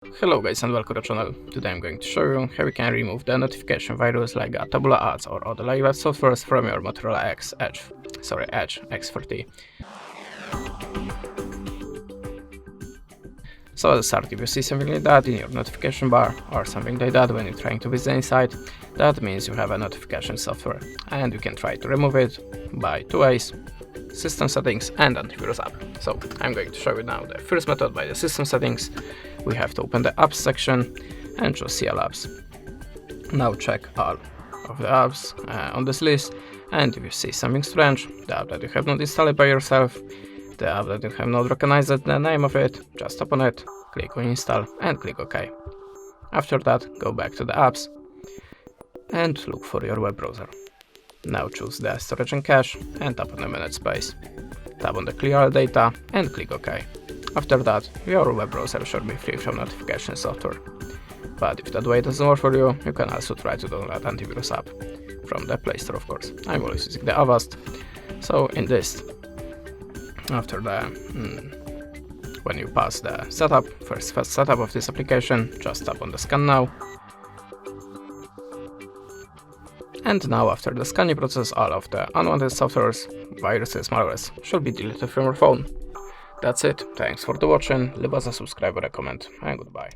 Hello guys and welcome to the channel. Today I'm going to show you how you can remove the notification virus like Tabula ads or other like that softwares from your Motorola Edge X40. So at the start, if you see something like that in your notification bar or something like that when you're trying to visit inside, that means you have a notification software and you can try to remove it by two ways: system settings and antivirus app. So I'm going to show you now the first method by the system settings. We have to open the apps section and choose CL apps. Now check all of the apps on this list, and if you see something strange, the app that you have not installed by yourself, the app that you have not recognized the name of it, just open it, click on install and click OK. After that, go back to the apps and look for your web browser. Now choose the storage and cache and tap on the manage space. Tap on the clear all data and click OK. After that, your web browser should be free from notification software. But if that way doesn't work for you, you can also try to download antivirus app from the Play Store, of course. I'm always using the Avast. So in this, after the when you pass the setup, first setup of this application, just tap on the scan now. And now after the scanning process, all of the unwanted softwares, viruses, malwares should be deleted from your phone. That's it, thanks for watching, leave us a subscribe or a comment, and goodbye.